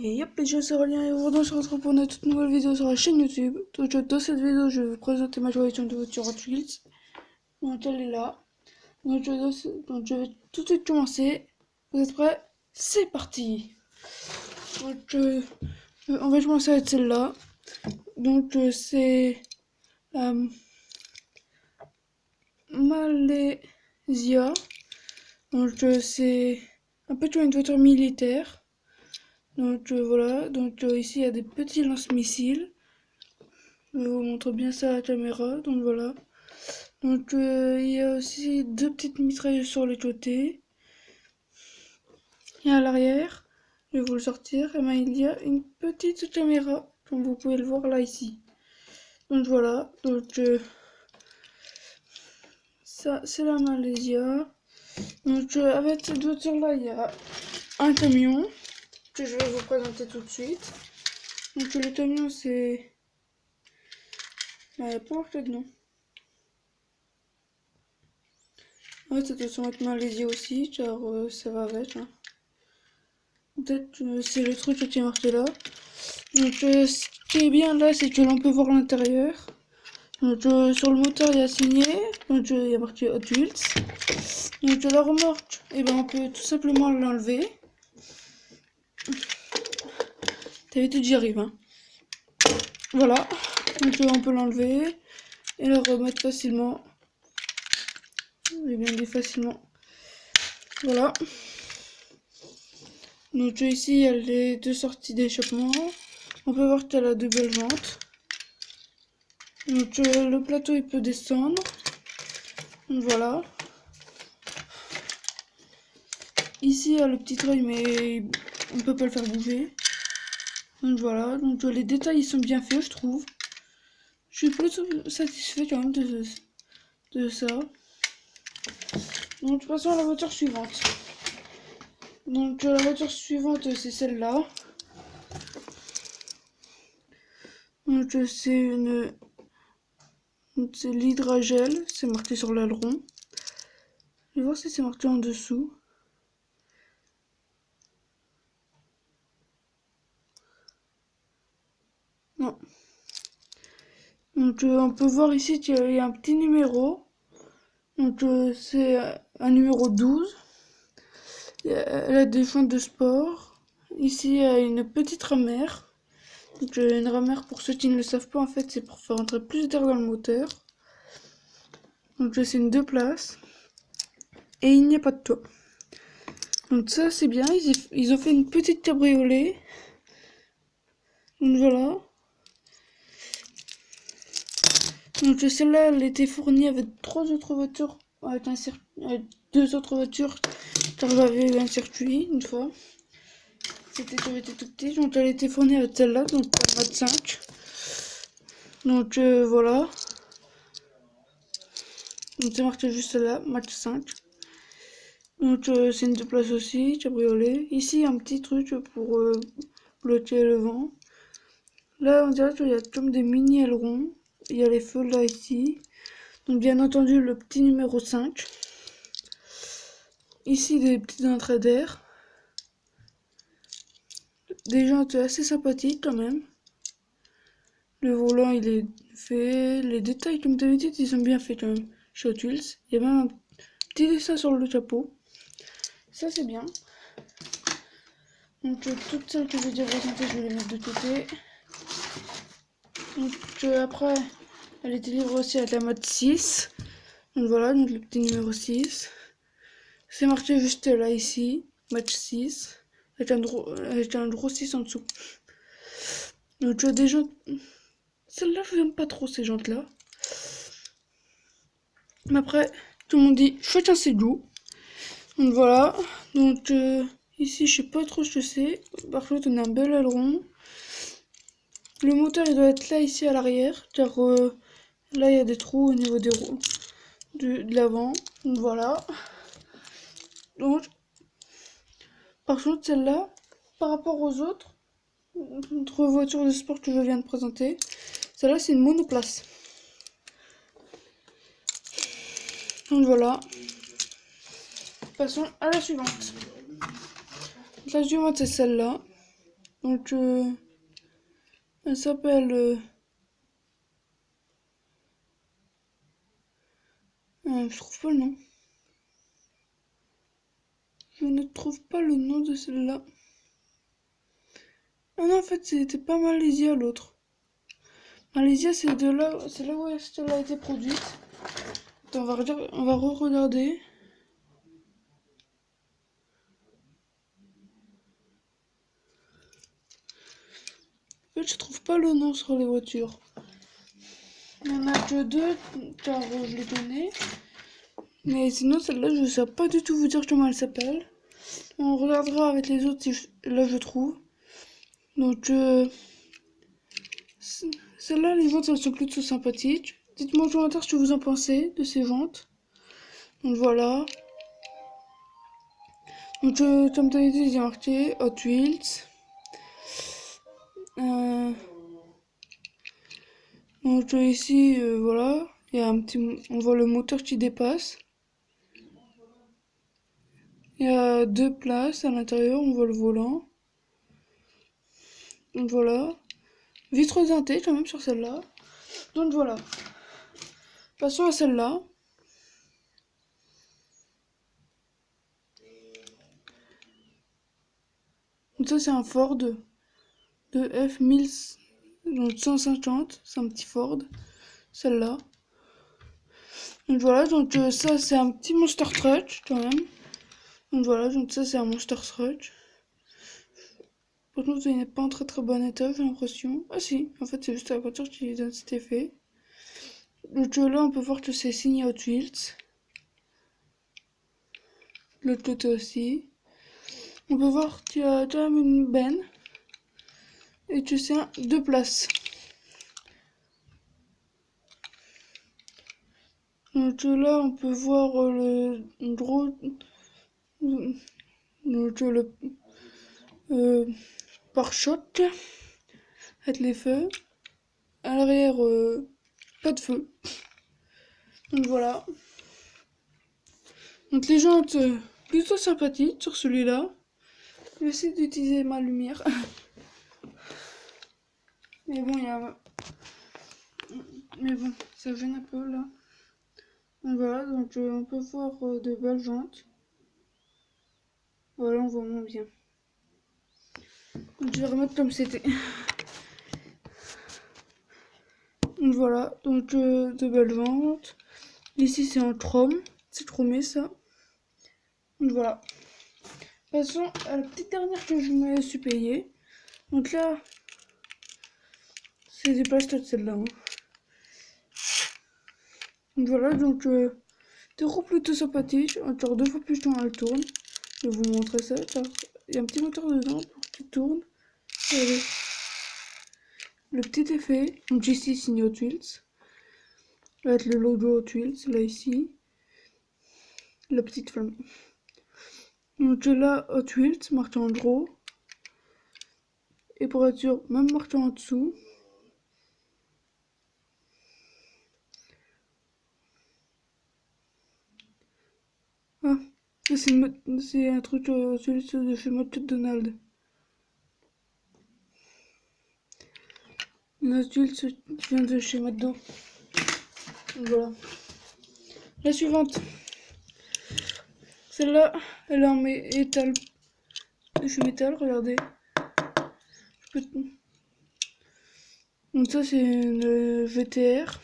Et yep les jeux c'est Aurélien et aujourd'hui on se retrouve pour une toute nouvelle vidéo sur la chaîne YouTube. Donc dans cette vidéo je vais vous présenter ma collection de voitures Hot Wheels. Donc elle est là. Donc je vais tout de suite commencer. Vous êtes prêts? C'est parti. Donc on va commencer avec celle-là. Donc c'est la Malaysia. Donc c'est un peu comme une voiture militaire. Donc voilà, donc ici il y a des petits lance-missiles. Je vous montre bien ça à la caméra, donc voilà. Donc il y a aussi deux petites mitrailleuses sur les côtés. Et à l'arrière, je vais vous le sortir, et ben, il y a une petite caméra, comme vous pouvez le voir là ici. Donc voilà, donc ça c'est la Malaysia. Donc avec cette voiture là, il y a un camion que je vais vous présenter tout de suite. Donc le camion c'est... il n'y a pas marqué de nom. Ouais, ça doit sûrement être Malaisie aussi, car ça va avec. Hein. Peut-être c'est le truc qui est marqué là. Donc ce qui est bien là, c'est que l'on peut voir l'intérieur. Donc sur le moteur, il y a signé. Donc il y a marqué Hot Wheels. Donc la remorque, et ben, on peut tout simplement l'enlever. D'habitude j'y arrive. Hein. Voilà. Donc on peut l'enlever et la remettre facilement. J'ai bien dit facilement. Voilà. Donc ici, il y a les deux sorties d'échappement. On peut voir qu'elle a deux belles jantes. Donc le plateau, il peut descendre. Donc voilà. Ici, il y a le petit treuil, mais on peut pas le faire bouger. Donc voilà. Donc les détails, ils sont bien faits, je trouve. Je suis plutôt satisfait quand même de ça. Donc passons à la voiture suivante. Donc la voiture suivante, c'est celle-là. Donc c'est l'hydrogel, c'est marqué sur l'aileron. Je vais voir si c'est marqué en dessous. Non. Donc on peut voir ici qu'il y a un petit numéro. Donc c'est un numéro 12. Elle a des fentes de sport. Ici il y a une petite ramère. Donc une ramère, pour ceux qui ne le savent pas, en fait c'est pour faire entrer plus d'air dans le moteur. Donc c'est une 2 places. Et il n'y a pas de toit. Donc ça c'est bien, ils ont fait une petite cabriolet. Donc voilà. Donc celle-là elle était fournie avec trois autres voitures, avec deux autres voitures, car j'avais eu un circuit une fois. C'était quand j'étais tout petit, donc elle était fournie avec celle-là, donc pour match 5. Donc voilà. Donc c'est marqué juste celle-là, match 5. Donc c'est une 2 places aussi, cabriolet. Ici un petit truc pour bloquer le vent. Là on dirait qu'il y a comme des mini ailerons. Il y a les feux là ici. Donc bien entendu le petit numéro 5. Ici des petites entrées d'air. Des jantes assez sympathiques quand même. Le volant il est fait. Les détails comme d'habitude ils sont bien faits quand même chez Hot Wheels. Il y a même un petit dessin sur le capot. Ça c'est bien. Donc toutes celles que je vais déjà présenter je vais les mettre de côté. Donc après elle était livrée aussi à la mode 6. Donc voilà, donc le petit numéro 6. C'est marqué juste là ici, match 6, avec un gros 6 en dessous. Donc tu as des jantes. Celle-là, je n'aime pas trop ces jantes-là. Mais après, tout le monde dit chacun ses goûts. Donc voilà. Donc ici, je sais pas trop ce que c'est. Par contre, on a un bel aileron. Le moteur, il doit être là, ici, à l'arrière. Car là, il y a des trous au niveau des roues de l'avant. Donc voilà. Donc, par contre, celle-là, par rapport aux autres voitures de sport que je viens de présenter, celle-là, c'est une monoplace. Donc voilà. Passons à la suivante. La suivante, c'est celle-là. Donc, elle s'appelle... je trouve pas le nom. Je ne trouve pas le nom de celle-là. Ah non, en fait, c'était pas Malaysia l'autre. Malaysia, c'est là où elle a été produite. Attends, on va re-regarder. En fait, je trouve pas le nom sur les voitures. Il y en a que deux, car je l'ai donné. Mais sinon, celle-là, je sais pas du tout vous dire comment elle s'appelle. On regardera avec les autres si là je trouve. Donc, celle-là, les ventes, elles sont plutôt sympathiques. Dites-moi en commentaire ce que vous en pensez de ces ventes. Donc voilà. Donc, comme tu as dit, j'ai marqué Hot Wheels. Donc ici, voilà, il y a un petit, on voit le moteur qui dépasse. Il y a 2 places à l'intérieur, on voit le volant. Donc voilà, vitre teintée quand même sur celle-là. Donc voilà, passons à celle-là. Donc ça c'est un Ford de F1150, c'est un petit Ford, celle-là. Donc voilà, donc ça c'est un petit Monster Truck quand même. Donc voilà, donc ça c'est un Monster Truck. Par contre, il n'est pas en très très bon état, j'ai l'impression. Ah si, en fait c'est juste la voiture qui donne cet effet. Donc là on peut voir que c'est signé Hot Wheels. De l'autre côté aussi. On peut voir qu'il y a quand même une benne. Et que c'est 2 places. Donc là on peut voir le gros... Donc le pare-choc avec les feux. À l'arrière, pas de feu. Donc voilà. Donc les jantes plutôt sympathiques sur celui-là. Je vais essayer d'utiliser ma lumière. Mais bon, Mais bon, ça gêne un peu là. Donc voilà, donc on peut voir de belles jantes. Voilà, on voit moins bien. Donc je vais remettre comme c'était. Donc voilà, donc de belles jantes. Ici c'est en chrome, c'est chromé ça. Donc voilà. Passons à la petite dernière que je me suis payée. Donc là, c'est des plastocs celle-là. Hein. Donc voilà, donc des roues plutôt sympathiques. Encore 2 fois plus quand elle tourne. Je vais vous montrer ça car il y a un petit moteur dedans pour qu'il tourne. Regardez. Le petit effet. Donc ici signé Hot Wheels. Avec le logo Hot Wheels là ici. La petite flamme. Donc là Hot Wheels marqué en gros. Et pour être sûr, même marqué en dessous. Ah, c'est un truc celui de chez McDonald's. Une adulte qui vient de chez McDo. Voilà. La suivante. Celle-là, elle est en métal. De chez métal, regardez. Donc ça, c'est une VTR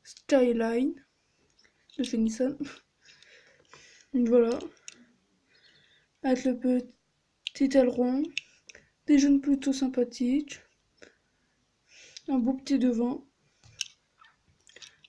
Skyline de chez Nissan. Donc voilà. Avec le petit aileron. Des jaunes plutôt sympathiques. Un beau petit devant.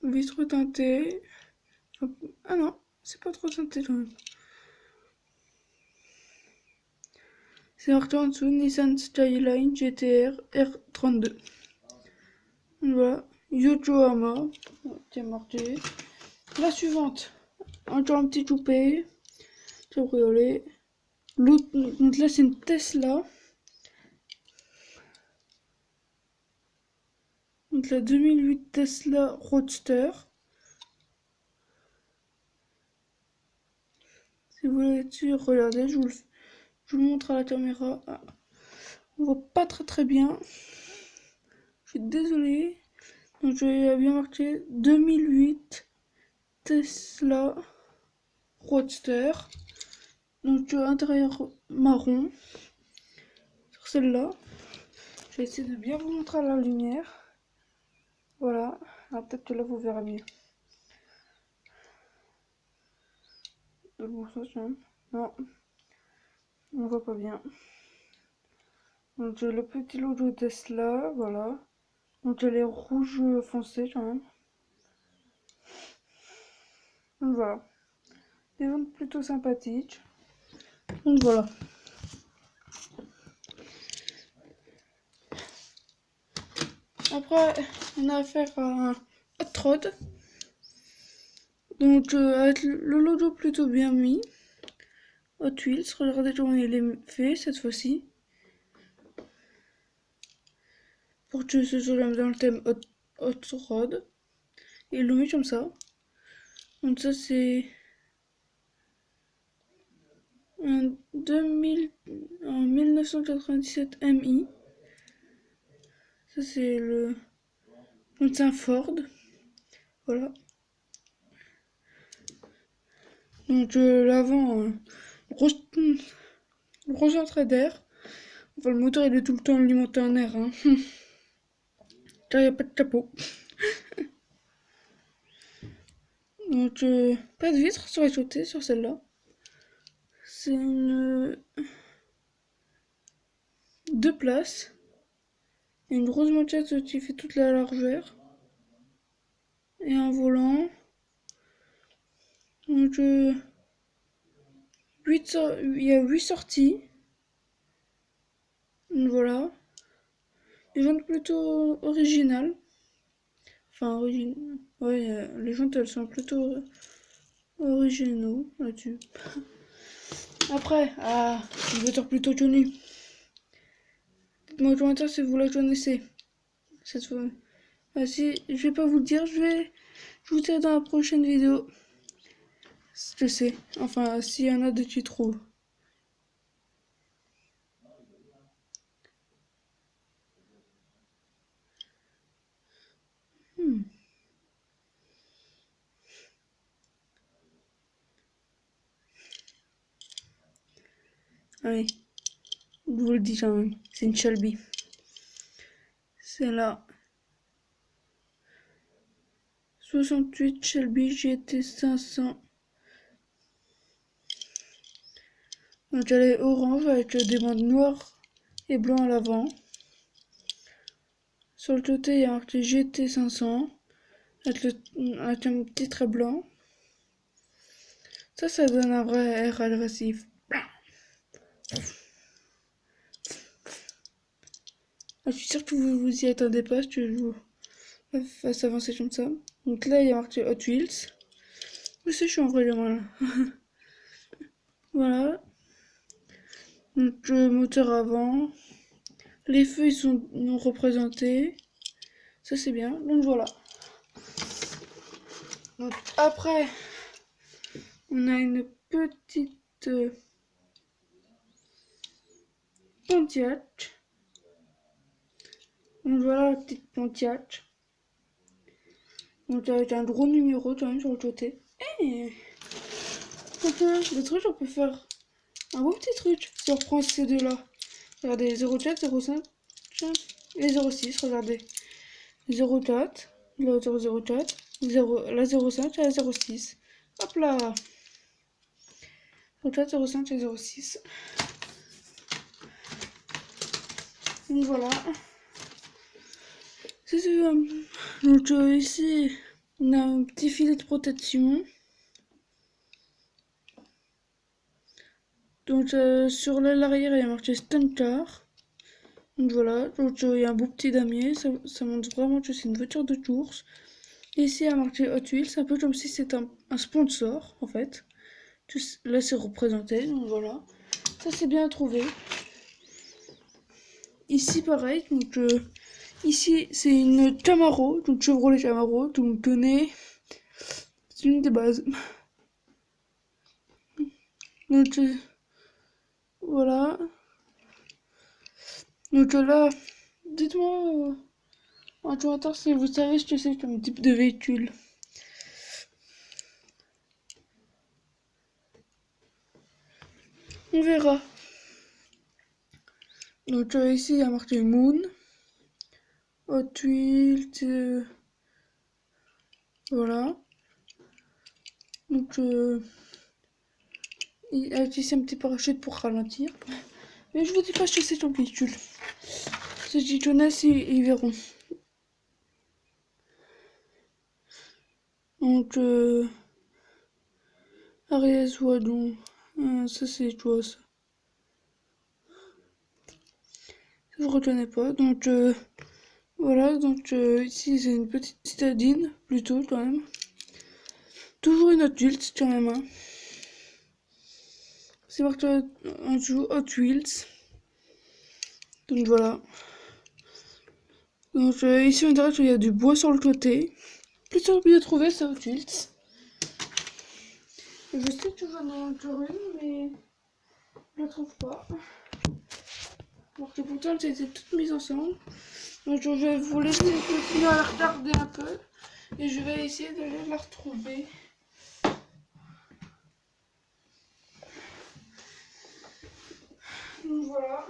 Vitre teintée. Ah non, c'est pas trop teinté quand même. C'est marqué en dessous Nissan Skyline GTR R32. Voilà. Yokohama. Tiens, marqué. La suivante. Encore un petit coupé. Cabriolet. L'autre, donc là c'est une Tesla. Donc la 2008 Tesla Roadster. Si vous voulez dessus, regardez, je vous le montre à la caméra. Ah. On voit pas très bien. Je suis désolée. Donc j'ai bien marqué 2008 Tesla Roadster. Donc intérieur marron. Sur celle-là. Je vais essayer de bien vous montrer à la lumière. Voilà. Alors peut-être que là vous verrez mieux. Bon, ça, non. On voit pas bien. Donc j'ai le petit logo Tesla. Voilà. Donc elle est rouge foncé quand même. Donc voilà. Des ventes plutôt sympathiques. Donc voilà. Après, on a affaire à un hot rod. Donc avec le logo plutôt bien mis. Hot Wheels, regardez comment il est fait cette fois-ci. Pour que ce soit dans le thème hot rod. Ils l'ont mis comme ça. Donc ça c'est un 1997 MI. Ça c'est le... Donc c'est un Ford. Voilà. Donc l'avant, gros entrée d'air. Enfin, le moteur il est tout le temps alimenté en air. Hein. Car il n'y a pas de capot. Donc pas de vitre sur les côtés sur celle-là. C'est une 2 places. Il y a une grosse moquette qui fait toute la largeur. Et un volant. Donc il y a 8 sorties. Donc voilà. Les jantes plutôt originales. Enfin, ouais, les jantes elles sont plutôt originaux là-dessus. Après, une voiture plutôt connue. Dites-moi en commentaire si vous la connaissez. Cette fois. Si je vais pas vous le dire, je vous dire dans la prochaine vidéo. Je sais. Enfin, s'il y en a de qui trouvent. Allez, je vous le dis quand même. C'est une Shelby. C'est la 68 Shelby GT 500. Donc elle est orange avec des bandes noires et blancs à l'avant. Sur le côté, il y a marqué GT 500 avec un petit trait blanc. Ça donne un vrai air agressif. Je suis sûre que vous vous y attendez pas, que je vous fasse avancer comme ça. Donc là, il y a marqué Hot Wheels. Mais c'est chiant, vraiment là. Voilà. Donc le moteur avant. Les feux, ils sont représentés. Ça, c'est bien. Donc voilà. Donc après, on a une petite Pontiac. Donc voilà la petite Pontiac. Donc avec un gros numéro quand même sur le côté. Et le truc, on peut faire un beau petit truc si on reprend ces deux-là. Regardez, 04, 05 et 06, regardez. 04, la hauteur 04, la 05 et la 06. Hop là 04, 05 et 06. Donc voilà. Donc ici, on a un petit filet de protection. Donc sur l'aile arrière, il y a marqué Stunt Car. Donc voilà, donc il y a un beau petit damier, ça montre vraiment que c'est une voiture de course. Et ici, il y a marqué Hot Wheels, c'est un peu comme si c'était un sponsor en fait. Là, c'est représenté, donc voilà. Ça, c'est bien trouvé. Ici, pareil, donc ici, c'est une Camaro, donc Chevrolet Camaro, donc tenez, c'est une des bases. Donc voilà. Donc là, dites-moi en commentaire si vous savez ce que c'est comme type de véhicule. On verra. Donc ici il y a marqué Moon, Hot Wheels, voilà. Donc il y a ici un petit parachute pour ralentir. Mais je vous dis pas ce que c'est ton véhicule. Ceux qui connaissent, ils verront. Donc Ariès Wadon. Ça c'est quoi ça? Je reconnais pas. Donc voilà, donc ici c'est une petite citadine, plutôt quand même. Toujours une adulte quand même. Hein. C'est marqué en dessous Hot Wheels. Donc voilà. Donc ici on dirait qu'il y a du bois sur le côté. Plutôt bien trouvé ça Hot Wheels. Je sais que j'en ai encore une, mais je la trouve pas. Alors que pourtant elles étaient toutes mises ensemble. Donc je vais vous laisser continuer à la regarder un peu. Et je vais essayer d'aller la retrouver. Donc voilà.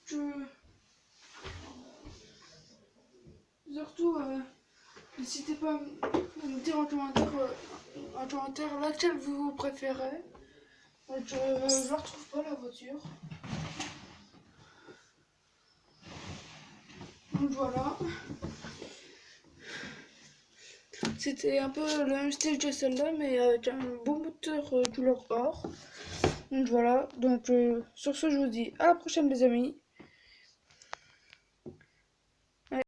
Donc surtout n'hésitez pas à me dire en commentaire laquelle vous préférez. Donc je ne la retrouve pas la voiture. Donc voilà. C'était un peu le même style que celle-là, mais avec un beau moteur couleur or. Donc voilà. Donc sur ce, je vous dis à la prochaine les amis.